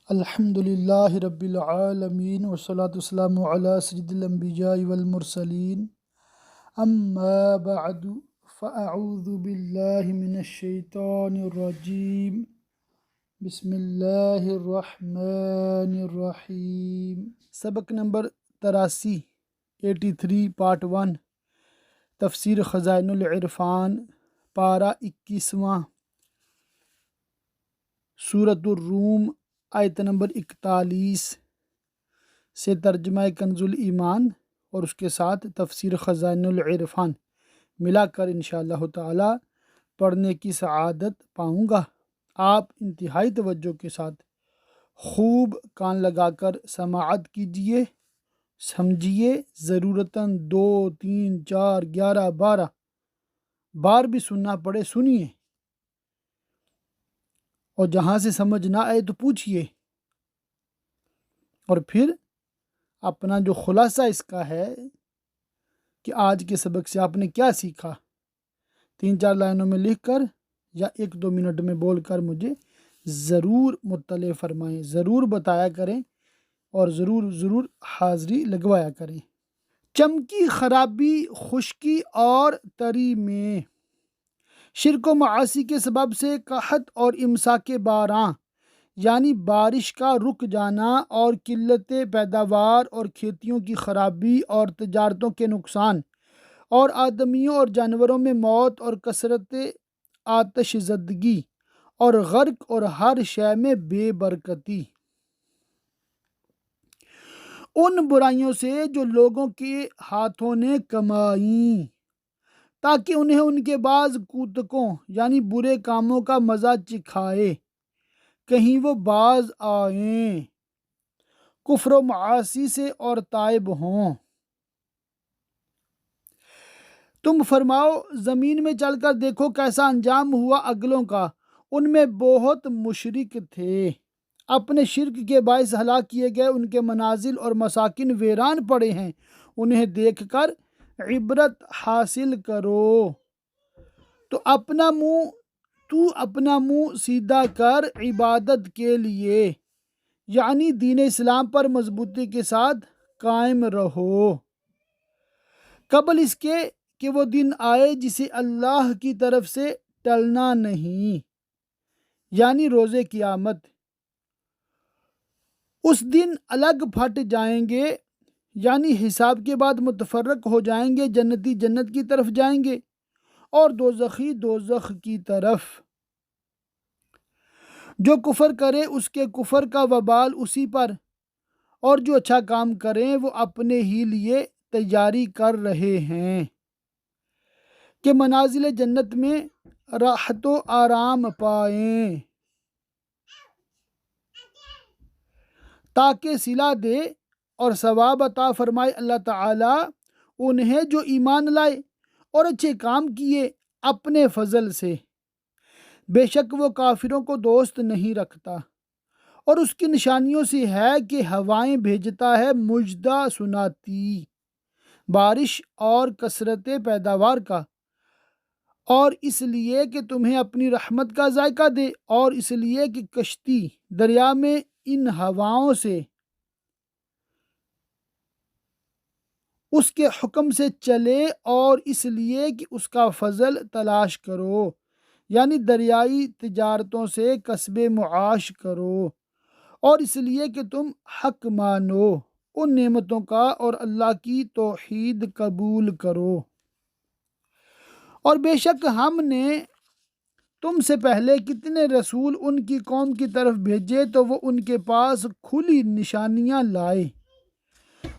الحمد للہ رب العالمین والصلاة والسلام علی سید الانبیاء والمرسلین اما بعد فاعوذ باللہ من الشیطان الرجیم بسم اللہ الرحمن الرحیم۔ سبق نمبر 83 پارٹ 1 تفسیر خزائن العرفان پارہ 21واں سورۃ الروم آیت نمبر 41 سے ترجمہ کنز الایمان اور اس کے ساتھ تفسیر خزائن العرفان ملا کر انشاءاللہ تعالی پڑھنے کی سعادت پاؤں گا۔ آپ انتہائی توجہ کے ساتھ خوب کان لگا کر سماعت کیجئے، سمجھیے، ضرورتاً 2 3 4 11 12 بار بھی سننا پڑے سنیے، اور جہاں سے سمجھ نہ آئے تو پوچھئے، اور پھر اپنا جو خلاصہ اس کا ہے کہ آج کے سبق سے آپ نے کیا سیکھا 3-4 لائنوں میں لکھ کر یا 1-2 منٹ میں بول کر مجھے ضرور مطلع فرمائیں، ضرور بتایا کریں اور ضرور حاضری لگوایا کریں۔ چمکی خرابی خشکی اور تری میں، شرک و معاصی کے سبب سے قحط اور امساک باراں یعنی بارش کا رک جانا اور قلت پیداوار اور کھیتیوں کی خرابی اور تجارتوں کے نقصان اور آدمیوں اور جانوروں میں موت اور کثرت آتش زدگی اور غرق اور ہر شے میں بے برکتی، ان برائیوں سے جو لوگوں کے ہاتھوں نے کمائیں تاکہ انہیں ان کے بعض کوتکوں یعنی برے کاموں کا مزہ چکھائے، کہیں وہ باز آئیں کفر و معاصی سے اور تائب ہوں۔ تم فرماؤ زمین میں چل کر دیکھو کیسا انجام ہوا اگلوں کا، ان میں بہت مشرک تھے، اپنے شرک کے باعث ہلاک کیے گئے، ان کے منازل اور مساکن ویران پڑے ہیں، انہیں دیکھ کر عبرت حاصل کرو۔ تو اپنا منہ سیدھا کر عبادت کے لیے یعنی دین اسلام پر مضبوطی کے ساتھ قائم رہو، قبل اس کے کہ وہ دن آئے جسے اللہ کی طرف سے ٹلنا نہیں، یعنی روز قیامت۔ اس دن الگ پھٹ جائیں گے یعنی حساب کے بعد متفرق ہو جائیں گے، جنتی جنت کی طرف جائیں گے اور دوزخی دوزخ کی طرف۔ جو کفر کرے اس کے کفر کا وبال اسی پر، اور جو اچھا کام کریں وہ اپنے ہی لیے تیاری کر رہے ہیں کہ منازل جنت میں راحت و آرام پائیں، تاکہ صلہ دے اور ثواب عطا فرمائے اللہ تعالی انہیں جو ایمان لائے اور اچھے کام کیے اپنے فضل سے۔ بے شک وہ کافروں کو دوست نہیں رکھتا، اور اس کی نشانیوں سے ہے کہ ہوائیں بھیجتا ہے مژدہ سناتی بارش اور کثرت پیداوار کا، اور اس لیے کہ تمہیں اپنی رحمت کا ذائقہ دے، اور اس لیے کہ کشتی دریا میں ان ہواؤں سے اس کے حکم سے چلے، اور اس لیے کہ اس کا فضل تلاش کرو یعنی دریائی تجارتوں سے کسب معاش کرو، اور اس لیے کہ تم حق مانو ان نعمتوں کا اور اللہ کی توحید قبول کرو۔ اور بے شک ہم نے تم سے پہلے کتنے رسول ان کی قوم کی طرف بھیجے تو وہ ان کے پاس کھلی نشانیاں لائے،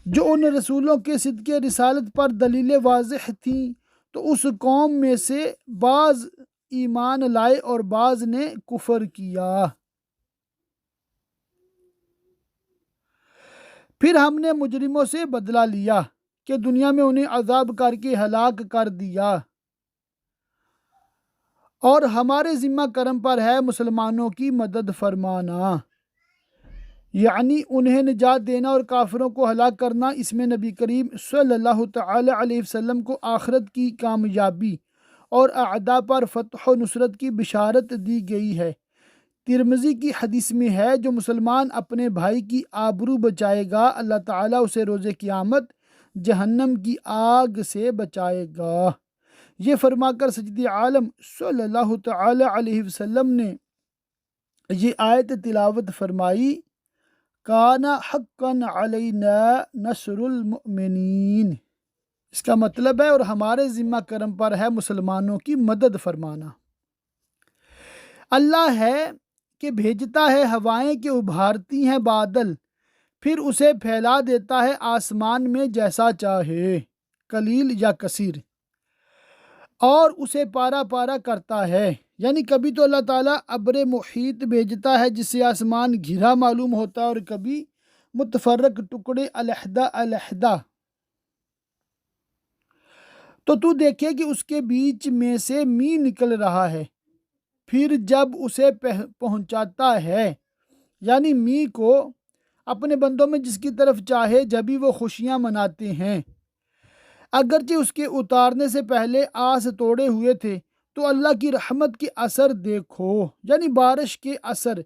جو ان رسولوں کے صدق رسالت پر دلیل واضح تھیں، تو اس قوم میں سے بعض ایمان لائے اور بعض نے کفر کیا۔ پھر ہم نے مجرموں سے بدلہ لیا کہ دنیا میں انہیں عذاب کر کے ہلاک کر دیا، اور ہمارے ذمہ کرم پر ہے مسلمانوں کی مدد فرمانا، یعنی انہیں نجات دینا اور کافروں کو ہلاک کرنا۔ اس میں نبی کریم صلی اللہ تعالی علیہ وسلم کو آخرت کی کامیابی اور اعداء پر فتح و نصرت کی بشارت دی گئی ہے۔ ترمذی کی حدیث میں ہے جو مسلمان اپنے بھائی کی آبرو بچائے گا اللہ تعالیٰ اسے روز قیامت جہنم کی آگ سے بچائے گا۔ یہ فرما کر سید عالم صلی اللہ تعالی علیہ وسلم نے یہ آیت تلاوت فرمائی، کان حقا علینا نصر المؤمنین۔ اس کا مطلب ہے اور ہمارے ذمہ کرم پر ہے مسلمانوں کی مدد فرمانا۔ اللہ ہے کہ بھیجتا ہے ہوائیں کہ ابھارتی ہیں بادل، پھر اسے پھیلا دیتا ہے آسمان میں جیسا چاہے، قلیل یا کثیر، اور اسے پارا پارا کرتا ہے۔ یعنی کبھی تو اللہ تعالیٰ ابر محیط بھیجتا ہے جس سے آسمان گھرا معلوم ہوتا ہے، اور کبھی متفرق ٹکڑے علیحدہ علیحدہ، تو دیکھے کہ اس کے بیچ میں سے می نکل رہا ہے۔ پھر جب اسے پہنچاتا ہے، یعنی می کو اپنے بندوں میں جس کی طرف چاہے، جبھی وہ خوشیاں مناتے ہیں۔ اگرچہ اس کے اتارنے سے پہلے آس توڑے ہوئے تھے، تو اللہ کی رحمت کے اثر دیکھو، یعنی بارش کے اثر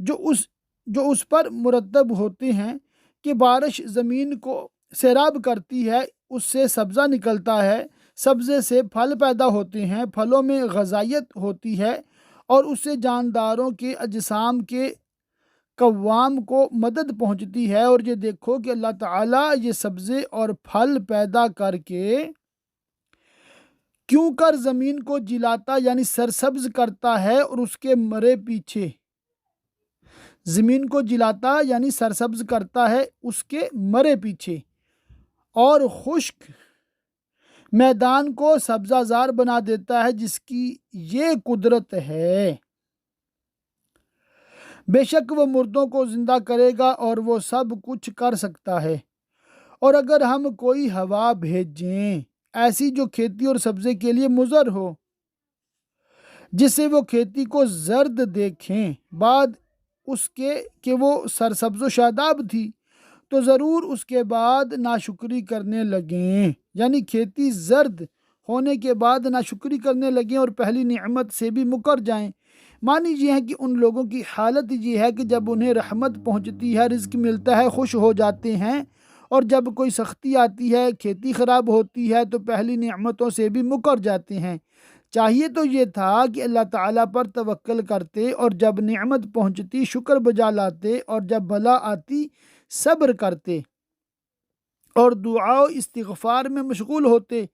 جو اس پر مرتب ہوتے ہیں کہ بارش زمین کو سیراب کرتی ہے، اس سے سبزہ نکلتا ہے، سبزے سے پھل پیدا ہوتے ہیں، پھلوں میں غذائیت ہوتی ہے، اور اس سے جانداروں کے اجسام کے قوام کو مدد پہنچتی ہے۔ اور یہ دیکھو کہ اللہ تعالیٰ یہ سبزے اور پھل پیدا کر کے کیوں کر زمین کو جلاتا یعنی سرسبز کرتا ہے، اور اس کے مرے پیچھے زمین کو جلاتا یعنی سرسبز کرتا ہے اس کے مرے پیچھے، اور خشک میدان کو سبزہ زار بنا دیتا ہے، جس کی یہ قدرت ہے۔ بے شک وہ مردوں کو زندہ کرے گا اور وہ سب کچھ کر سکتا ہے۔ اور اگر ہم کوئی ہوا بھیجیں ایسی جو کھیتی اور سبزے کے لیے مضر ہو، جس سے وہ کھیتی کو زرد دیکھیں بعد اس کے کہ وہ سرسبز و شاداب تھی، تو ضرور اس کے بعد ناشکری کرنے لگیں، یعنی کھیتی زرد ہونے کے بعد ناشکری کرنے لگیں اور پہلی نعمت سے بھی مکر جائیں۔ معنی یہ ہے کہ ان لوگوں کی حالت یہ ہے کہ جب انہیں رحمت پہنچتی ہے، رزق ملتا ہے، خوش ہو جاتے ہیں، اور جب کوئی سختی آتی ہے، کھیتی خراب ہوتی ہے، تو پہلی نعمتوں سے بھی مکر جاتے ہیں۔ چاہیے تو یہ تھا کہ اللہ تعالیٰ پر توکل کرتے، اور جب نعمت پہنچتی شکر بجا لاتے، اور جب بلا آتی صبر کرتے، اور دعا و استغفار میں مشغول ہوتے۔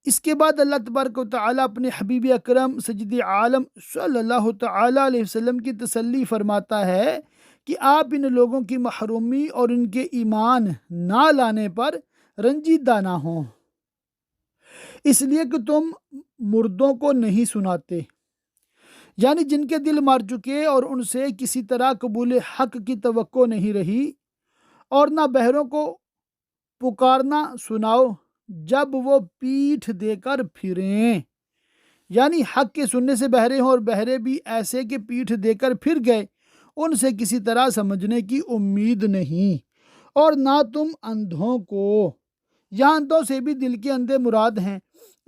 اس کے بعد اللہ تبارک و تعالیٰ اپنے حبیب اکرم سید عالم صلی اللہ تعالیٰ علیہ وسلم کی تسلی فرماتا ہے کہ آپ ان لوگوں کی محرومی اور ان کے ایمان نہ لانے پر رنجیدہ نہ ہوں، اس لیے کہ تم مردوں کو نہیں سناتے، یعنی جن کے دل مر چکے اور ان سے کسی طرح قبول حق کی توقع نہیں رہی، اور نہ بہروں کو پکارنا سناؤ جب وہ پیٹھ دے کر پھریں، یعنی حق کے سننے سے بہرے ہوں، اور بہرے بھی ایسے کہ پیٹھ دے کر پھر گئے، ان سے کسی طرح سمجھنے کی امید نہیں۔ اور نہ تم اندھوں کو، یہاں اندھوں سے بھی دل کے اندھے مراد ہیں۔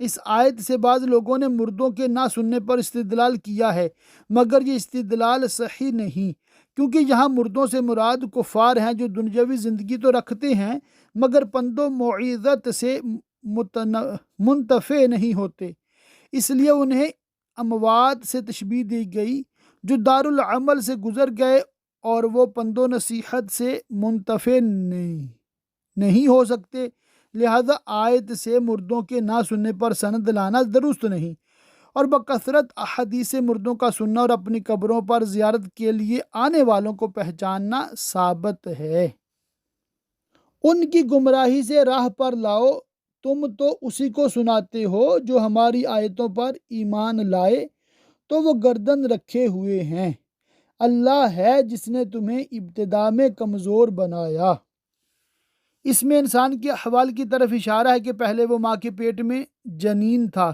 اس آیت سے بعض لوگوں نے مردوں کے نہ سننے پر استدلال کیا ہے، مگر یہ استدلال صحیح نہیں، کیونکہ یہاں مردوں سے مراد کفار ہیں جو دنیاوی زندگی تو رکھتے ہیں مگر پند و موعظت سے منتفع نہیں ہوتے، اس لیے انہیں اموات سے تشبیہ دی گئی جو دارالعمل سے گزر گئے اور وہ پند و نصیحت سے منتفع نہیں ہو سکتے، لہذا آیت سے مردوں کے نہ سننے پر سند لانا درست نہیں، اور بکثرت احادیث مردوں کا سننا اور اپنی قبروں پر زیارت کے لیے آنے والوں کو پہچاننا ثابت ہے۔ ان کی گمراہی سے راہ پر لاؤ، تم تو اسی کو سناتے ہو جو ہماری آیتوں پر ایمان لائے تو وہ گردن رکھے ہوئے ہیں۔ اللہ ہے جس نے تمہیں ابتدا میں کمزور بنایا۔ اس میں انسان کے احوال کی طرف اشارہ ہے کہ پہلے وہ ماں کے پیٹ میں جنین تھا،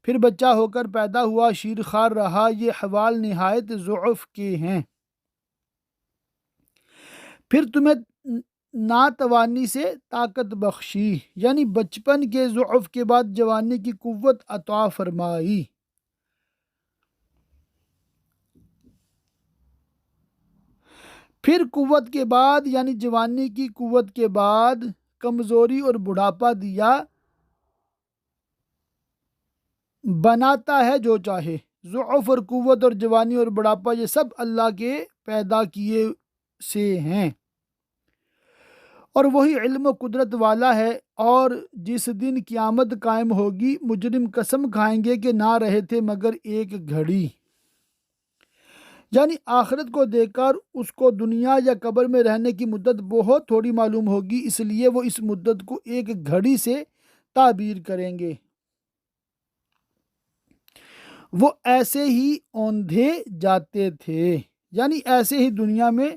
پھر بچہ ہو کر پیدا ہوا، شیر خوار رہا۔ یہ احوال نہایت ضعف کے ہیں۔ پھر تمہیں ناتوانی سے طاقت بخشی، یعنی بچپن کے ضعف کے بعد جوانی کی قوت عطا فرمائی۔ پھر قوت کے بعد یعنی جوانی کی قوت کے بعد کمزوری اور بڑھاپا دیا، بناتا ہے جو چاہے۔ ضعف اور قوت اور جوانی اور بڑھاپا یہ سب اللہ کے پیدا کیے سے ہیں، اور وہی علم و قدرت والا ہے۔ اور جس دن قیامت قائم ہوگی مجرم قسم کھائیں گے کہ نہ رہے تھے مگر ایک گھڑی، یعنی آخرت کو دیکھ کر اس کو دنیا یا قبر میں رہنے کی مدت بہت تھوڑی معلوم ہوگی، اس لیے وہ اس مدت کو ایک گھڑی سے تعبیر کریں گے۔ وہ ایسے ہی اوندھے جاتے تھے، یعنی ایسے ہی دنیا میں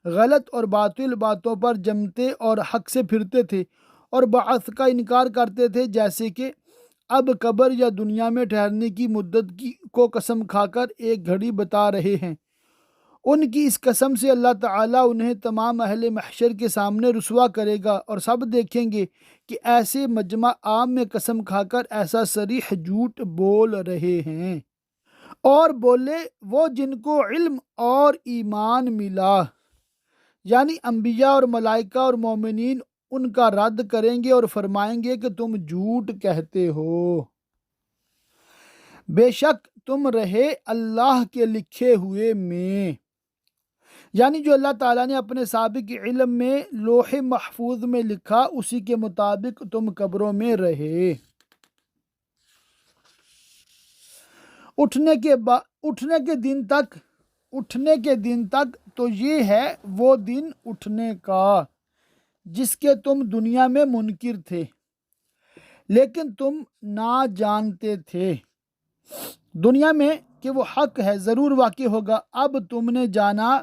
غلط اور باطل باتوں پر جمتے اور حق سے پھرتے تھے اور بعث کا انکار کرتے تھے، جیسے کہ اب قبر یا دنیا میں ٹھہرنے کی مدت کو قسم کھا کر ایک گھڑی بتا رہے ہیں۔ ان کی اس قسم سے اللہ تعالیٰ انہیں تمام اہل محشر کے سامنے رسوا کرے گا اور سب دیکھیں گے کہ ایسے مجمع عام میں قسم کھا کر ایسا صریح جھوٹ بول رہے ہیں۔ اور بولے وہ جن کو علم اور ایمان ملا، یعنی انبیاء اور ملائکہ اور مومنین ان کا رد کریں گے اور فرمائیں گے کہ تم جھوٹ کہتے ہو، بے شک تم رہے اللہ کے لکھے ہوئے میں، یعنی جو اللہ تعالیٰ نے اپنے سابق علم میں لوح محفوظ میں لکھا اسی کے مطابق تم قبروں میں رہے۔ اٹھنے کے دن تک تو یہ ہے وہ دن اٹھنے کا جس کے تم دنیا میں منکر تھے، لیکن تم نہ جانتے تھے دنیا میں کہ وہ حق ہے، ضرور واقع ہوگا۔ اب تم نے جانا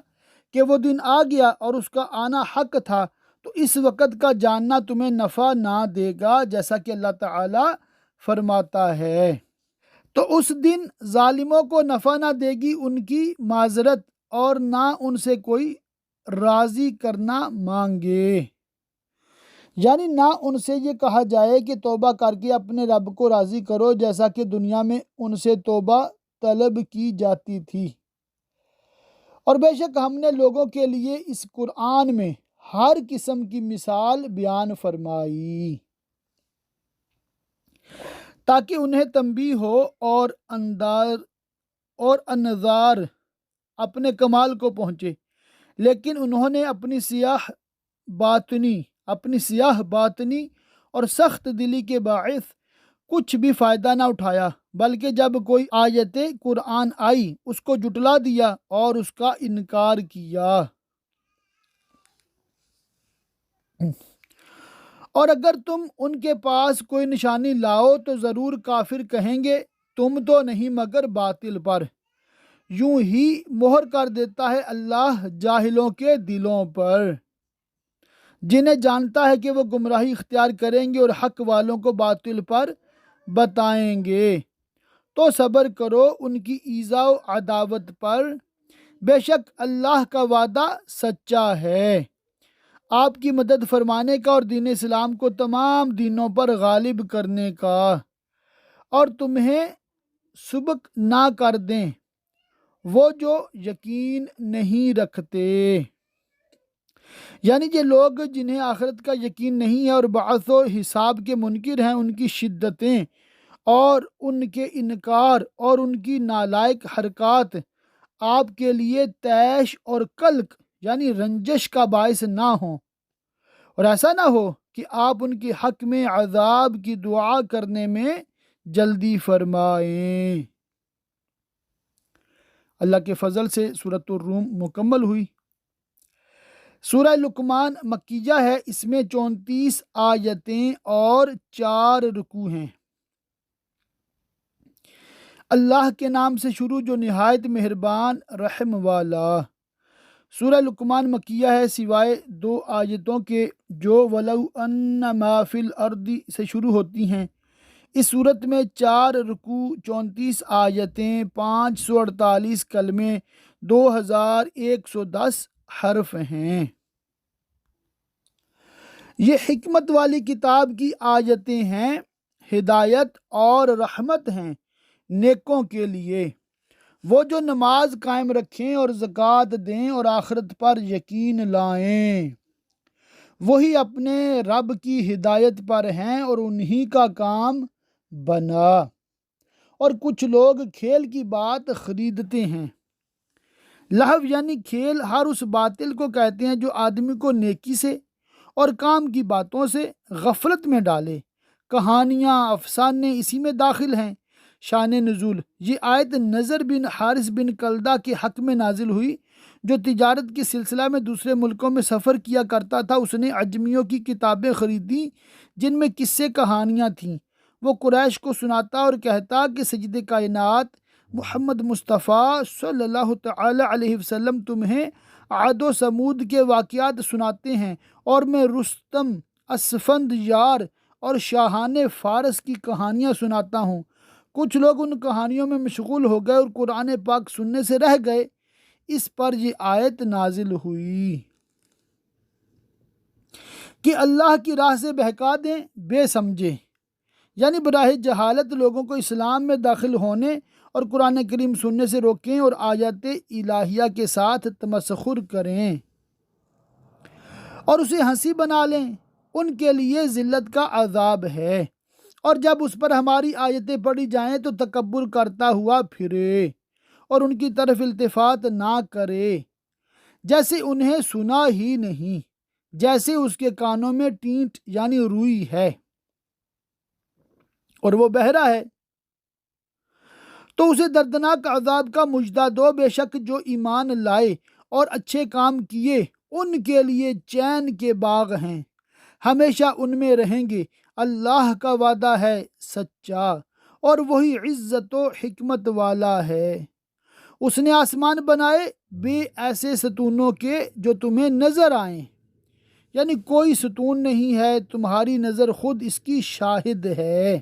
کہ وہ دن آ گیا اور اس کا آنا حق تھا، تو اس وقت کا جاننا تمہیں نفع نہ دے گا، جیسا کہ اللہ تعالیٰ فرماتا ہے۔ تو اس دن ظالموں کو نفع نہ دے گی ان کی معذرت، اور نہ ان سے کوئی راضی کرنا مانگے، یعنی نہ ان سے یہ کہا جائے کہ توبہ کر کے اپنے رب کو راضی کرو، جیسا کہ دنیا میں ان سے توبہ طلب کی جاتی تھی۔ اور بے شک ہم نے لوگوں کے لیے اس قرآن میں ہر قسم کی مثال بیان فرمائی تاکہ انہیں تنبیہ ہو اور انذار اپنے کمال کو پہنچے، لیکن انہوں نے اپنی سیاہ باطنی اور سخت دلی کے باعث کچھ بھی فائدہ نہ اٹھایا، بلکہ جب کوئی آیت قرآن آئی اس کو جھٹلا دیا اور اس کا انکار کیا۔ اور اگر تم ان کے پاس کوئی نشانی لاؤ تو ضرور کافر کہیں گے تم تو نہیں مگر باطل پر، یوں ہی مہر کر دیتا ہے اللہ جاہلوں کے دلوں پر، جنہیں جانتا ہے کہ وہ گمراہی اختیار کریں گے اور حق والوں کو باطل پر بتائیں گے۔ تو صبر کرو ان کی ایذا و عداوت پر، بے شک اللہ کا وعدہ سچا ہے آپ کی مدد فرمانے کا اور دین اسلام کو تمام دینوں پر غالب کرنے کا، اور تمہیں سبق نہ کر دیں وہ جو یقین نہیں رکھتے، یعنی یہ لوگ جنہیں آخرت کا یقین نہیں ہے اور بعث و حساب کے منکر ہیں، ان کی شدتیں اور ان کے انکار اور ان کی نالائق حرکات آپ کے لیے طیش اور قلق یعنی رنجش کا باعث نہ ہوں، اور ایسا نہ ہو کہ آپ ان کے حق میں عذاب کی دعا کرنے میں جلدی فرمائیں۔ اللہ کے فضل سے سورۃ الروم مکمل ہوئی۔ سورہ لقمان مکیہ ہے، اس میں 34 آیتیں اور 4 رکوع ہیں۔ اللہ کے نام سے شروع جو نہایت مہربان رحم والا۔ سورہ لقمان مکیہ ہے سوائے 2 آیتوں کے جو وَلَوْ أَنَّ مَا فِي الْأَرْضِ سے شروع ہوتی ہیں۔ اس صورت میں 4 رکوع، 34 آیتیں، 548 کلمے، 2110 حرف ہیں۔ یہ حکمت والی کتاب کی آیتیں ہیں، ہدایت اور رحمت ہیں نیکوں کے لیے، وہ جو نماز قائم رکھیں اور زکوٰۃ دیں اور آخرت پر یقین لائیں، وہی اپنے رب کی ہدایت پر ہیں اور انہی کا کام بنا۔ اور کچھ لوگ کھیل کی بات خریدتے ہیں۔ لہو یعنی کھیل ہر اس باطل کو کہتے ہیں جو آدمی کو نیکی سے اور کام کی باتوں سے غفلت میں ڈالے۔ کہانیاں، افسانے اسی میں داخل ہیں۔ شان نزول: یہ آیت نضر بن حارث بن کلدہ کے حق میں نازل ہوئی، جو تجارت کے سلسلہ میں دوسرے ملکوں میں سفر کیا کرتا تھا۔ اس نے عجمیوں کی کتابیں خریدیں جن میں قصے کہانیاں تھیں۔ وہ قریش کو سناتا اور کہتا کہ سید کائنات محمد مصطفیٰ صلی اللہ تعالی علیہ وسلم تمہیں عاد و سمود کے واقعات سناتے ہیں، اور میں رستم، اسفند یار اور شاہان فارس کی کہانیاں سناتا ہوں۔ کچھ لوگ ان کہانیوں میں مشغول ہو گئے اور قرآن پاک سننے سے رہ گئے۔ اس پر یہ آیت نازل ہوئی کہ اللہ کی راہ سے بہکا دیں بے سمجھے، یعنی براہ جہالت لوگوں کو اسلام میں داخل ہونے اور قرآن کریم سننے سے روکیں اور آیات الہیہ کے ساتھ تمسخر کریں اور اسے ہنسی بنا لیں۔ ان کے لیے ذلت کا عذاب ہے، اور جب اس پر ہماری آیتیں پڑھی جائیں تو تکبر کرتا ہوا پھرے اور ان کی طرف التفات نہ کرے، جیسے انہیں سنا ہی نہیں، جیسے اس کے کانوں میں ٹینٹ یعنی روئی ہے اور وہ بہرا ہے۔ تو اسے دردناک عذاب کا مژدہ دو۔ بے شک جو ایمان لائے اور اچھے کام کیے ان کے لیے چین کے باغ ہیں، ہمیشہ ان میں رہیں گے۔ اللہ کا وعدہ ہے سچا، اور وہی عزت و حکمت والا ہے۔ اس نے آسمان بنائے بے ایسے ستونوں کے جو تمہیں نظر آئیں، یعنی کوئی ستون نہیں ہے، تمہاری نظر خود اس کی شاہد ہے۔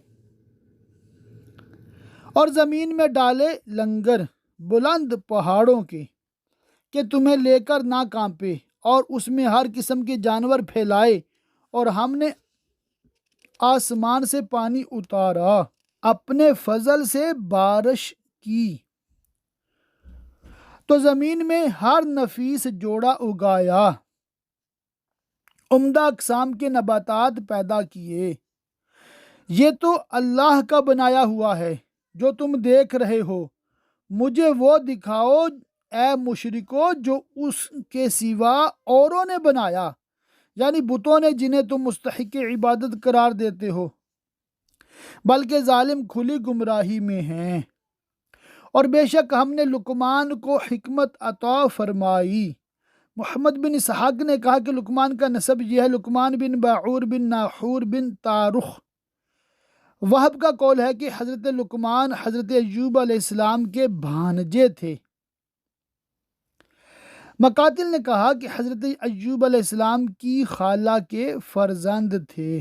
اور زمین میں ڈالے لنگر بلند پہاڑوں کے کہ تمہیں لے کر نہ کانپے، اور اس میں ہر قسم کے جانور پھیلائے، اور ہم نے آسمان سے پانی اتارا، اپنے فضل سے بارش کی، تو زمین میں ہر نفیس جوڑا اگایا، عمدہ اقسام کے نباتات پیدا کیے۔ یہ تو اللہ کا بنایا ہوا ہے جو تم دیکھ رہے ہو۔ مجھے وہ دکھاؤ اے مشرکو جو اس کے سوا اوروں نے بنایا، یعنی بتوں نے جنہیں تم مستحق عبادت قرار دیتے ہو، بلکہ ظالم کھلی گمراہی میں ہیں۔ اور بے شک ہم نے لقمان کو حکمت عطا فرمائی۔ محمد بن اسحاق نے کہا کہ لقمان کا نسب یہ ہے، لقمان بن باعور بن ناحور بن تارخ۔ وہب کا قول ہے کہ حضرت لقمان حضرت ایوب علیہ السلام کے بھانجے تھے۔ مقاتل نے کہا کہ حضرت ایوب علیہ السلام کی خالہ کے فرزند تھے۔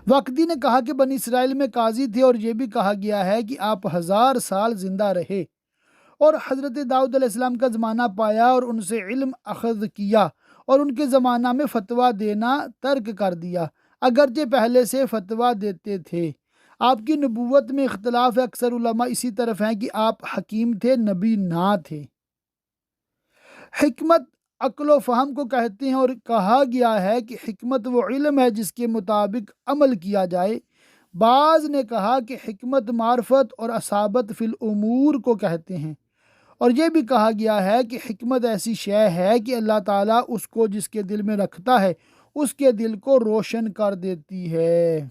وقدی نے کہا کہ بنی اسرائیل میں قاضی تھے، اور یہ بھی کہا گیا ہے کہ آپ 1000 سال زندہ رہے اور حضرت داؤد علیہ السلام کا زمانہ پایا اور ان سے علم اخذ کیا، اور ان کے زمانہ میں فتویٰ دینا ترک کر دیا، اگرچہ پہلے سے فتویٰ دیتے تھے۔ آپ کی نبوت میں اختلاف ہے، اکثر علماء اسی طرف ہیں کہ آپ حکیم تھے، نبی نہ تھے۔ حکمت عقل و فہم کو کہتے ہیں، اور کہا گیا ہے کہ حکمت وہ علم ہے جس کے مطابق عمل کیا جائے۔ بعض نے کہا کہ حکمت معرفت اور اصابت فی الامور کو کہتے ہیں، اور یہ بھی کہا گیا ہے کہ حکمت ایسی شے ہے کہ اللہ تعالیٰ اس کو جس کے دل میں رکھتا ہے اس کے دل کو روشن کر دیتی ہے۔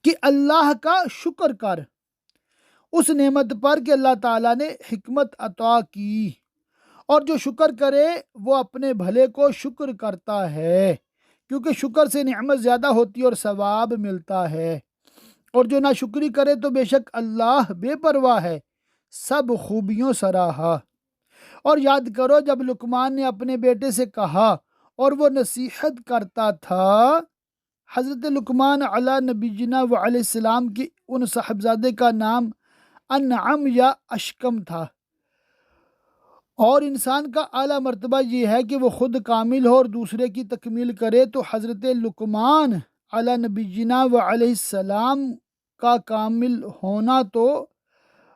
کہ اللہ کا شکر کر اس نعمت پر کہ اللہ تعالیٰ نے حکمت عطا کی، اور جو شکر کرے وہ اپنے بھلے کو شکر کرتا ہے، کیونکہ شکر سے نعمت زیادہ ہوتی ہے اور ثواب ملتا ہے، اور جو ناشکری کرے تو بے شک اللہ بے پرواہ ہے، سب خوبیوں سراہا۔ اور یاد کرو جب لقمان نے اپنے بیٹے سے کہا اور وہ نصیحت کرتا تھا۔ حضرت لقمان علی نبینا و علیہ السلام کے ان صاحبزادے کا نام انعم یا اشکم تھا، اور انسان کا اعلیٰ مرتبہ یہ ہے کہ وہ خود کامل ہو اور دوسرے کی تکمیل کرے، تو حضرت لقمان علی نبینا و علیہ السلام کا کامل ہونا تو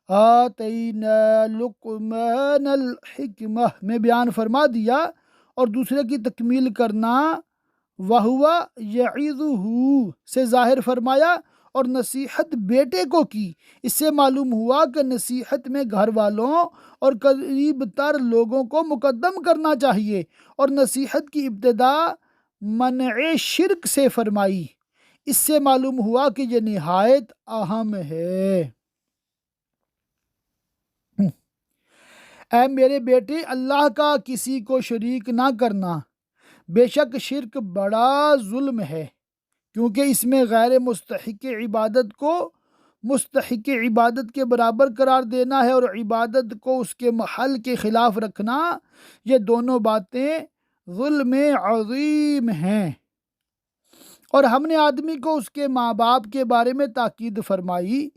آتینا لقمان الحکمہ میں بیان فرما دیا، اور دوسرے کی تکمیل کرنا وہوا یعظہ سے ظاہر فرمایا اور نصیحت بیٹے کو کی۔ اس سے معلوم ہوا کہ نصیحت میں گھر والوں اور قریب تر لوگوں کو مقدم کرنا چاہیے، اور نصیحت کی ابتدا منع شرک سے فرمائی۔ اس سے معلوم ہوا کہ یہ نہایت اہم ہے۔ اے میرے بیٹے، اللہ کا کسی کو شریک نہ کرنا، بے شک شرک بڑا ظلم ہے، کیونکہ اس میں غیر مستحق عبادت کو مستحق عبادت کے برابر قرار دینا ہے، اور عبادت کو اس کے محل کے خلاف رکھنا، یہ دونوں باتیں ظلم عظیم ہیں۔ اور ہم نے آدمی کو اس کے ماں باپ کے بارے میں تاکید فرمائی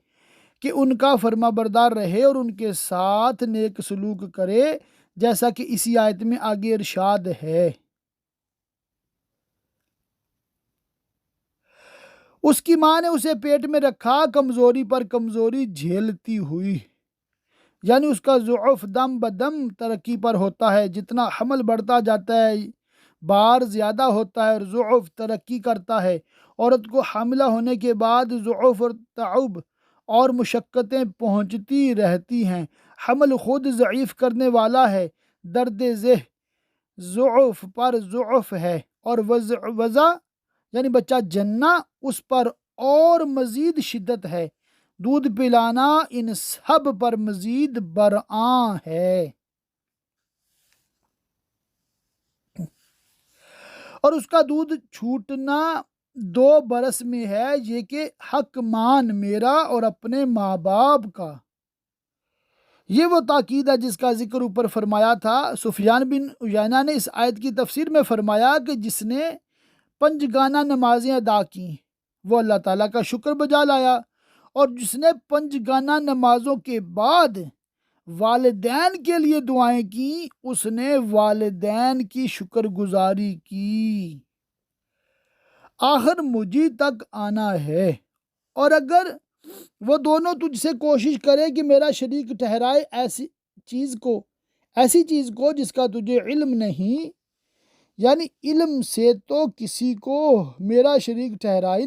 کہ ان کا فرما بردار رہے اور ان کے ساتھ نیک سلوک کرے، جیسا کہ اسی آیت میں آگے ارشاد ہے۔ اس کی ماں نے اسے پیٹ میں رکھا، کمزوری پر کمزوری جھیلتی ہوئی، یعنی اس کا ضعف دم بدم ترقی پر ہوتا ہے۔ جتنا حمل بڑھتا جاتا ہے بار زیادہ ہوتا ہے اور ضعف ترقی کرتا ہے۔ عورت کو حاملہ ہونے کے بعد ضعف اور تعب اور مشقتیں پہنچتی رہتی ہیں۔ حمل خود ضعیف کرنے والا ہے، درد ذہ ضعف پر ضعف ہے، اور وضع یعنی بچہ جننا اس پر اور مزید شدت ہے۔ دودھ پلانا ان سب پر مزید برآں ہے۔ اور اس کا دودھ چھوٹنا 2 برس میں ہے، یہ کہ حق مان میرا اور اپنے ماں باپ کا۔ یہ وہ تاکید ہے جس کا ذکر اوپر فرمایا تھا۔ سفیان بن عیینہ نے اس آیت کی تفسیر میں فرمایا کہ جس نے 5 گانا نمازیں ادا کیں وہ اللہ تعالیٰ کا شکر بجا لایا، اور جس نے 5 گانا نمازوں کے بعد والدین کے لیے دعائیں کی اس نے والدین کی شکر گزاری کی۔ آخر مجھے تک آنا ہے، اور اگر وہ دونوں تجھ سے کوشش کرے کہ میرا شریک ٹھہرائے ایسی چیز کو جس کا تجھے علم نہیں، یعنی علم سے تو کسی کو میرا شریک ٹھہرا ہی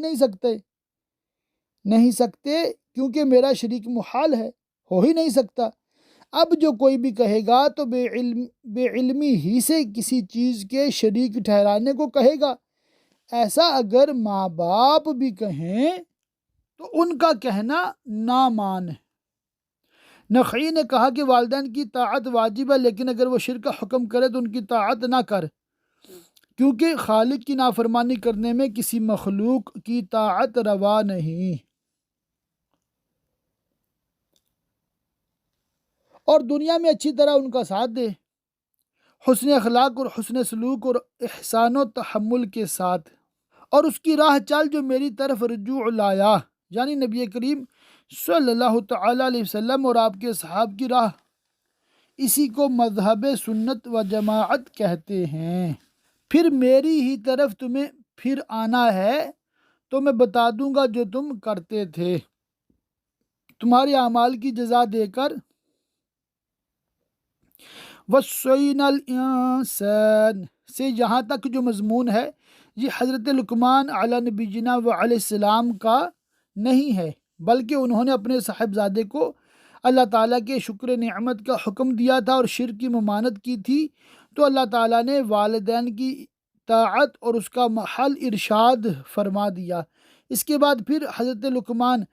نہیں سکتے کیونکہ میرا شریک محال ہے، ہو ہی نہیں سکتا۔ اب جو کوئی بھی کہے گا تو بے علمی ہی سے کسی چیز کے شریک ٹھہرانے کو کہے گا۔ ایسا اگر ماں باپ بھی کہیں تو ان کا کہنا نامان ہے۔ نخعی نے کہا کہ والدین کی طاعت واجب ہے، لیکن اگر وہ شرک کا حکم کرے تو ان کی طاعت نہ کر، کیونکہ خالق کی نافرمانی کرنے میں کسی مخلوق کی طاعت روا نہیں۔ اور دنیا میں اچھی طرح ان کا ساتھ دے، حسن اخلاق اور حسن سلوک اور احسان و تحمل کے ساتھ، اور اس کی راہ چل جو میری طرف رجوع لایا، یعنی نبی کریم صلی اللہ تعالی علیہ وسلم اور آپ کے صحاب کی راہ۔ اسی کو مذہب سنت و جماعت کہتے ہیں۔ پھر میری ہی طرف تمہیں پھر آنا ہے تو میں بتا دوں گا جو تم کرتے تھے، تمہارے اعمال کی جزا دے کر۔ وَصَّيْنَا الْإِنسَانَ سے یہاں تک جو مضمون ہے یہ حضرت لقمان علی نبینا و علیہ السلام کا نہیں ہے، بلکہ انہوں نے اپنے صاحبزادے کو اللہ تعالیٰ کے شکر نعمت کا حکم دیا تھا اور شرک کی ممانعت کی تھی، تو اللہ تعالیٰ نے والدین کی طاعت اور اس کا محل ارشاد فرما دیا۔ اس کے بعد پھر حضرت لقمان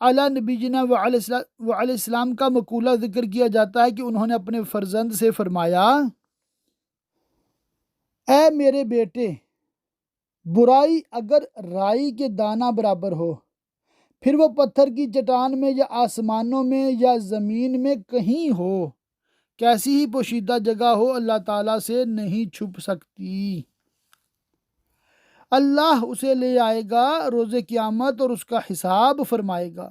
علی نبینا و علیہ السلام کا مقولہ ذکر کیا جاتا ہے کہ انہوں نے اپنے فرزند سے فرمایا، اے میرے بیٹے، برائی اگر رائی کے دانہ برابر ہو، پھر وہ پتھر کی چٹان میں یا آسمانوں میں یا زمین میں کہیں ہو، کیسی ہی پوشیدہ جگہ ہو، اللہ تعالیٰ سے نہیں چھپ سکتی۔ اللہ اسے لے آئے گا روز قیامت اور اس کا حساب فرمائے گا۔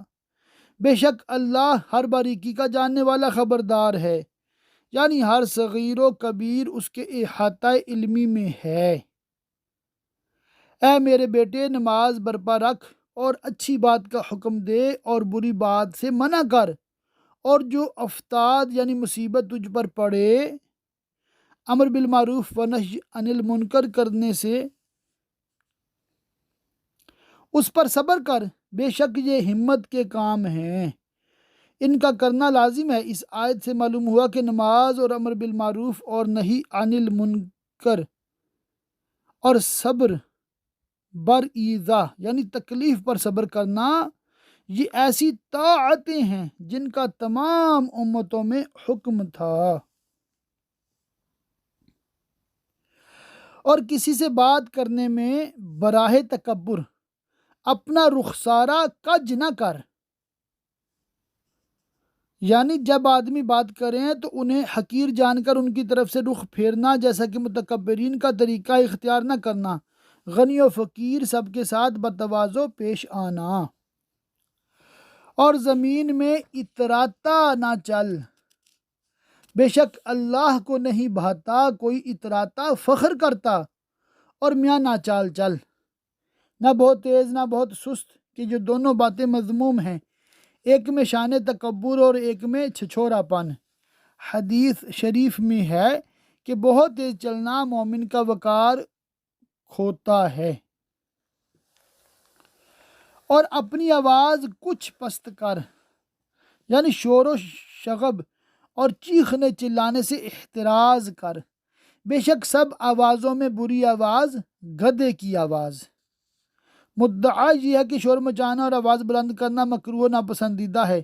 بے شک اللہ ہر باریکی کا جاننے والا خبردار ہے، یعنی ہر صغیر و کبیر اس کے احاطہ علمی میں ہے۔ اے میرے بیٹے، نماز برپا رکھ اور اچھی بات کا حکم دے اور بری بات سے منع کر، اور جو افتاد یعنی مصیبت تجھ پر پڑے امر بالمعروف و نہی عن المنکر کرنے سے اس پر صبر کر، بے شک یہ ہمت کے کام ہیں، ان کا کرنا لازم ہے۔ اس آیت سے معلوم ہوا کہ نماز اور امر بالمعروف اور نہی عن المنکر اور صبر بر ایذا یعنی تکلیف پر صبر کرنا، یہ ایسی طاعتیں ہیں جن کا تمام امتوں میں حکم تھا۔ اور کسی سے بات کرنے میں براہ تکبر اپنا رخسارہ کج نہ کر، یعنی جب آدمی بات کریں تو انہیں حقیر جان کر ان کی طرف سے رخ پھیرنا، جیسا کہ متکبرین کا طریقہ اختیار نہ کرنا۔ غنی و فقیر سب کے ساتھ بتواضع پیش آنا، اور زمین میں اتراتا نہ چل، بے شک اللہ کو نہیں بھاتا کوئی اتراتا فخر کرتا، اور میاں نہ چال چل، نہ بہت تیز نہ بہت سست، کہ جو دونوں باتیں مذموم ہیں، ایک میں شان تکبر اور ایک میں چھچھورا پن۔ حدیث شریف میں ہے کہ بہت تیز چلنا مومن کا وقار کھوتا ہے، اور اپنی آواز کچھ پست کر، یعنی شور و شغب اور چیخنے چلانے سے احتراز کر، بے شک سب آوازوں میں بری آواز گدھے کی آواز۔ مدعا یہ ہے کہ شور مچانا اور آواز بلند کرنا مکروہ ناپسندیدہ ہے،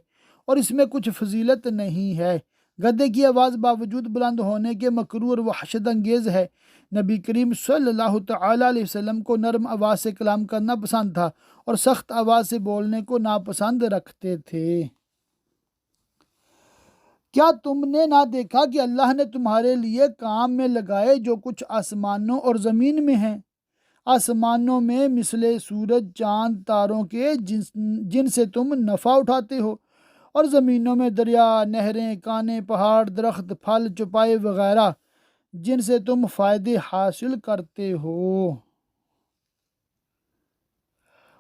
اور اس میں کچھ فضیلت نہیں ہے۔ گدھے کی آواز باوجود بلند ہونے کے مکروہ اور وحشت انگیز ہے۔ نبی کریم صلی اللہ تعالیٰ علیہ وسلم کو نرم آواز سے کلام کرنا پسند تھا، اور سخت آواز سے بولنے کو ناپسند رکھتے تھے۔ کیا تم نے نہ دیکھا کہ اللہ نے تمہارے لیے کام میں لگائے جو کچھ آسمانوں اور زمین میں ہیں؟ آسمانوں میں مثل سورج چاند تاروں کے جن سے تم نفع اٹھاتے ہو، اور زمینوں میں دریا نہریں کانیں پہاڑ درخت پھل چوپائے وغیرہ جن سے تم فائدے حاصل کرتے ہو،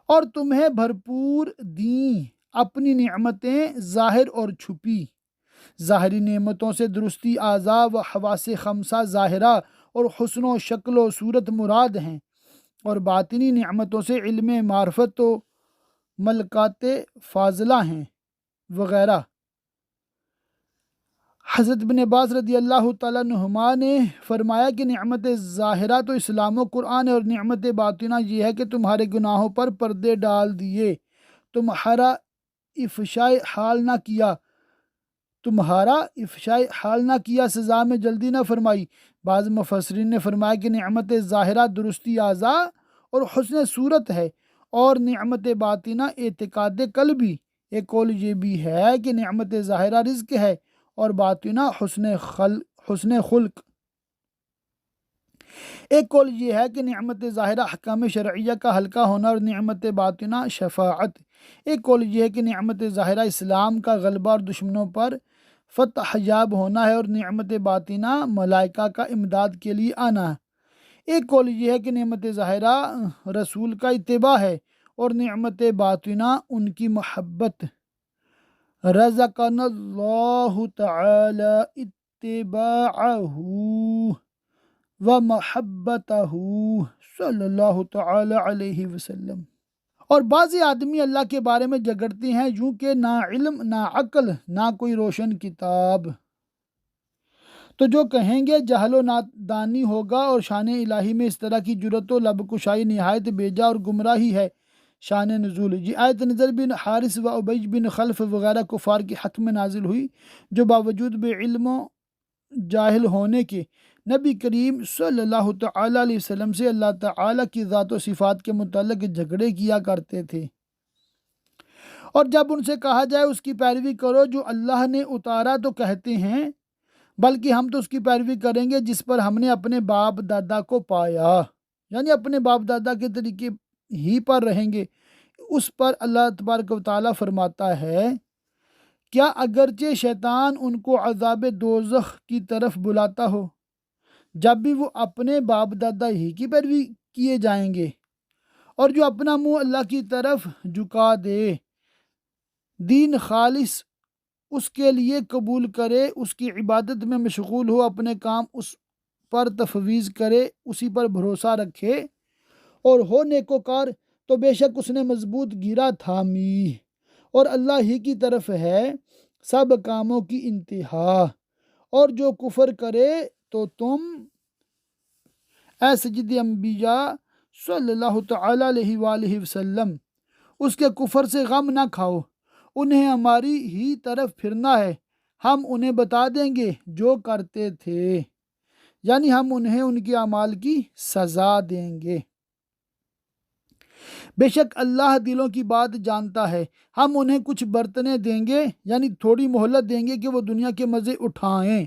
اور تمہیں بھرپور دیں اپنی نعمتیں ظاہر اور چھپی۔ ظاہری نعمتوں سے درستی اعضاء و حواس خمسہ ظاہرہ اور حسن و شکل و صورت مراد ہیں، اور باطنی نعمتوں سے علم معرفت و ملکات فاضلہ ہیں وغیرہ۔ حضرت ابن عباس رضی اللہ تعالیٰ عنہما نے فرمایا کہ نعمت ظاہرہ تو اسلام و قرآن ہے، اور نعمت باطنہ یہ ہے کہ تمہارے گناہوں پر پردے ڈال دیے، تمہارا افشائے حال نہ کیا، سزا میں جلدی نہ فرمائی۔ بعض مفسرین نے فرمایا کہ نعمت ظاہرہ درستی اعضاء اور حسن صورت ہے، اور نعمت باطنہ اعتقاد قلبی۔ ایک قول یہ بھی ہے کہ نعمت ظاہرہ رزق ہے، اور باطنہ حسن خلق۔ ایک قول یہ ہے کہ نعمت ظاہرہ احکام شرعیہ کا حلقہ ہونا، اور نعمت باطنہ شفاعت۔ ایک قول یہ ہے کہ نعمت ظاہرہ اسلام کا غلبہ اور دشمنوں پر فتح یاب ہونا ہے، اور نعمت باطنہ ملائکہ کا امداد کے لیے آنا ہے۔ ایک قول یہ ہے کہ نعمت ظاہرہ رسول کا اتباع ہے، اور نعمت باطنہ ان کی محبت۔ رزقنا اللہ تعالی اتباعہ ومحبتہ صلی اللہ تعالی علیہ وسلم۔ اور بعض آدمی اللہ کے بارے میں جھگڑتے ہیں یوں کہ نہ علم نہ عقل نہ کوئی روشن کتاب، تو جو کہیں گے جہل و نادانی ہوگا، اور شان الہی میں اس طرح کی جرت و لب کشائی نہایت بیجا اور گمراہی ہے۔ شان نزول: یہ آیت نضر بن حارث و ابی بن خلف وغیرہ کفار کے حق میں نازل ہوئی، جو باوجود بے علم و جاہل ہونے کے نبی کریم صلی اللہ تعالیٰ علیہ وسلم سے اللہ تعالیٰ کی ذات و صفات کے متعلق جھگڑے کیا کرتے تھے، اور جب ان سے کہا جائے اس کی پیروی کرو جو اللہ نے اتارا، تو کہتے ہیں بلکہ ہم تو اس کی پیروی کریں گے جس پر ہم نے اپنے باپ دادا کو پایا، یعنی اپنے باپ دادا کے طریقے ہی پر رہیں گے۔ اس پر اللہ تبارک و تعالیٰ فرماتا ہے، کیا اگرچہ شیطان ان کو عذاب دوزخ کی طرف بلاتا ہو، جب بھی وہ اپنے باپ دادا ہی کی پیروی کیے جائیں گے، اور جو اپنا منہ اللہ کی طرف جھکا دے، دین خالص اس کے لیے قبول کرے، اس کی عبادت میں مشغول ہو، اپنے کام اس پر تفویض کرے، اسی پر بھروسہ رکھے اور ہو نیکوکار، تو بے شک اس نے مضبوط گیرا تھامی، اور اللہ ہی کی طرف ہے سب کاموں کی انتہا۔ اور جو کفر کرے تو تم اے سید انبیاء صلی اللہ تعالیٰ علیہ وآلہ وسلم اس کے کفر سے غم نہ کھاؤ، انہیں ہماری ہی طرف پھرنا ہے، ہم انہیں بتا دیں گے جو کرتے تھے، یعنی ہم انہیں ان کے اعمال کی سزا دیں گے۔ بے شک اللہ دلوں کی بات جانتا ہے، ہم انہیں کچھ برتنے دیں گے، یعنی تھوڑی مہلت دیں گے کہ وہ دنیا کے مزے اٹھائیں،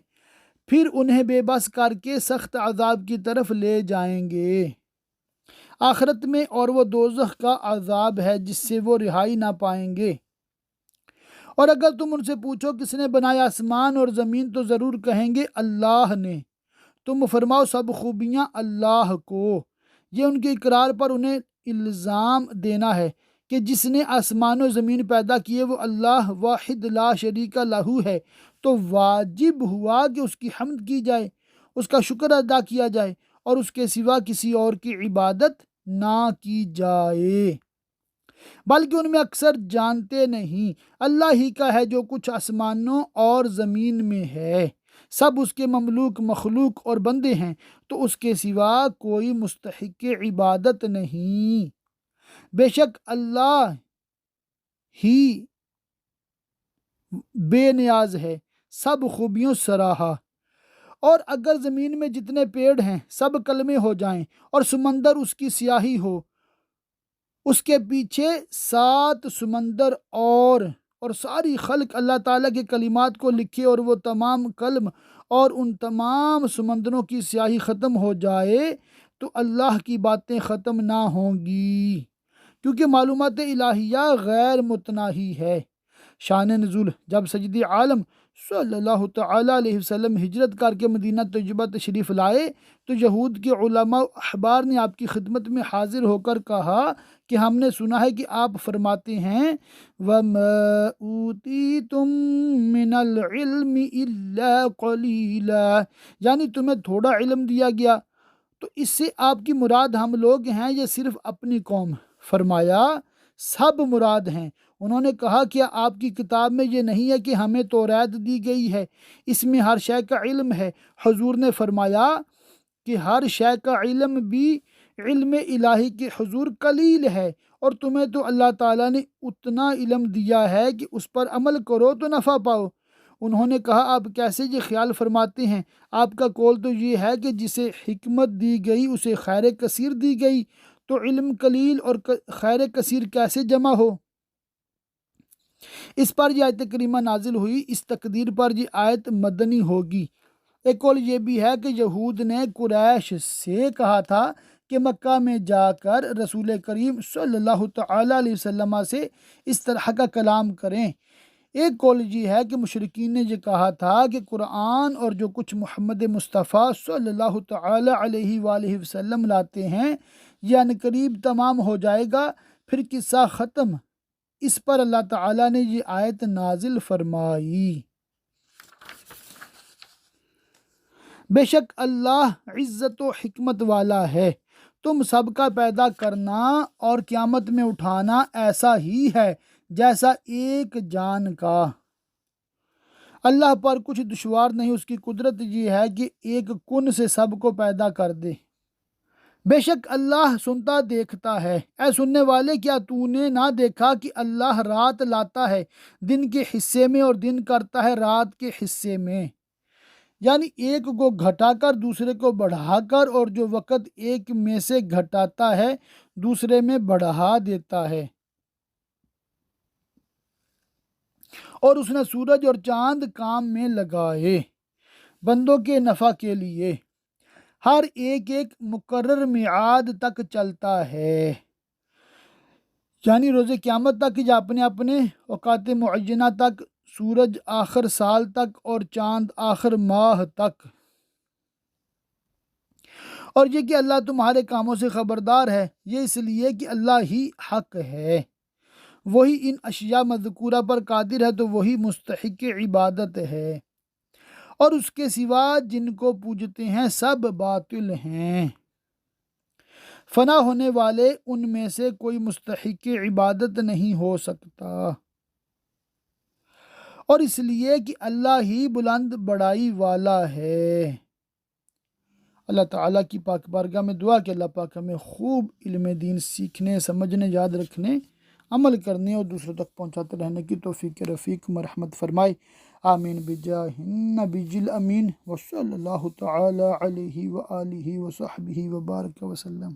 پھر انہیں بے بس کر کے سخت عذاب کی طرف لے جائیں گے آخرت میں، اور وہ دوزخ کا عذاب ہے جس سے وہ رہائی نہ پائیں گے۔ اور اگر تم ان سے پوچھو کس نے بنایا آسمان اور زمین تو ضرور کہیں گے اللہ نے، تم فرماؤ سب خوبیاں اللہ کو۔ یہ ان کے اقرار پر انہیں الزام دینا ہے کہ جس نے آسمان و زمین پیدا کیے وہ اللہ واحد لا شریک لہو ہے، تو واجب ہوا کہ اس کی حمد کی جائے، اس کا شکر ادا کیا جائے اور اس کے سوا کسی اور کی عبادت نہ کی جائے، بلکہ ان میں اکثر جانتے نہیں۔ اللہ ہی کا ہے جو کچھ آسمانوں اور زمین میں ہے، سب اس کے مملوک مخلوق اور بندے ہیں، تو اس کے سوا کوئی مستحق عبادت نہیں۔ بے شک اللہ ہی بے نیاز ہے، سب خوبیوں سراہا۔ اور اگر زمین میں جتنے پیڑ ہیں سب کلمے ہو جائیں اور سمندر اس کی سیاہی ہو، اس کے پیچھے 7 سمندر اور ساری خلق اللہ تعالیٰ کے کلمات کو لکھے اور وہ تمام کلم اور ان تمام سمندروں کی سیاہی ختم ہو جائے، تو اللہ کی باتیں ختم نہ ہوں گی، کیونکہ معلومات الہیہ غیر متناہی ہے۔ شان نزول: جب سید عالم صلی اللہ تعالیٰ علیہ وسلم ہجرت کر کے مدینہ طیبہ تشریف لائے تو یہود کے علماء و احبار نے آپ کی خدمت میں حاضر ہو کر کہا کہ ہم نے سنا ہے کہ آپ فرماتے ہیں وَمَا أُوتِيتُم مِّنَ الْعِلْمِ إِلَّا قَلِيلًا، یعنی تمہیں تھوڑا علم دیا گیا، تو اس سے آپ کی مراد ہم لوگ ہیں یا صرف اپنی قوم؟ فرمایا سب مراد ہیں۔ انہوں نے کہا کیا آپ کی کتاب میں یہ نہیں ہے کہ ہمیں توریت دی گئی ہے، اس میں ہر شے کا علم ہے؟ حضور نے فرمایا کہ ہر شے کا علم بھی علم الہی کے حضور قلیل ہے، اور تمہیں تو اللہ تعالیٰ نے اتنا علم دیا ہے کہ اس پر عمل کرو تو نفع پاؤ۔ انہوں نے کہا آپ کیسے یہ خیال فرماتے ہیں؟ آپ کا قول تو یہ ہے کہ جسے حکمت دی گئی اسے خیر کثیر دی گئی، تو علم قلیل اور خیر کثیر کیسے جمع ہو؟ اس پر یہ آیت کریمہ نازل ہوئی، اس تقدیر پر یہ آیت مدنی ہوگی۔ ایک قول یہ بھی ہے کہ یہود نے قریش سے کہا تھا کہ مکہ میں جا کر رسول کریم صلی اللہ تعالیٰ علیہ وسلم سے اس طرح کا کلام کریں۔ ایک قول یہ ہے کہ مشرکین نے یہ کہا تھا کہ قرآن اور جو کچھ محمد مصطفیٰ صلی اللہ تعالیٰ علیہ وآلہ وسلم لاتے ہیں یہ عنقریب تمام ہو جائے گا، پھر قصہ ختم۔ اس پر اللہ تعالیٰ نے یہ آیت نازل فرمائی بے شک اللہ عزت و حکمت والا ہے، تم سب کا پیدا کرنا اور قیامت میں اٹھانا ایسا ہی ہے جیسا ایک جان کا۔ اللہ پر کچھ دشوار نہیں، اس کی قدرت یہ ہے کہ ایک کن سے سب کو پیدا کر دے۔ بے شک اللہ سنتا دیکھتا ہے۔ اے سننے والے، کیا تو نے نہ دیکھا کہ اللہ رات لاتا ہے دن کے حصے میں اور دن کرتا ہے رات کے حصے میں، یعنی ایک کو گھٹا کر دوسرے کو بڑھا کر، اور جو وقت ایک میں سے گھٹاتا ہے دوسرے میں بڑھا دیتا ہے۔ اور اس نے سورج اور چاند کام میں لگائے بندوں کے نفع کے لیے، ہر ایک مقرر میعاد تک چلتا ہے، یعنی روز قیامت تک یا اپنے اپنے اوقات معینہ تک، سورج آخر سال تک اور چاند آخر ماہ تک۔ اور یہ کہ اللہ تمہارے کاموں سے خبردار ہے، یہ اس لیے کہ اللہ ہی حق ہے، وہی ان اشیاء مذکورہ پر قادر ہے، تو وہی مستحق عبادت ہے، اور اس کے سوا جن کو پوجتے ہیں سب باطل ہیں، فنا ہونے والے ان میں سے کوئی مستحق عبادت نہیں ہو سکتا، اور اس لیے کہ اللہ ہی بلند بڑائی والا ہے۔ اللہ تعالیٰ کی پاک بارگاہ میں دعا کہ اللہ پاک ہمیں خوب علم دین سیکھنے، سمجھنے، یاد رکھنے، عمل کرنے اور دوسروں تک پہنچاتے رہنے کی توفیق رفیق مرحمت فرمائے، آمین بجاہ النبی الامین وصلی اللہ تعالی علیہ وآلہ وصحبہ وبارک وسلم۔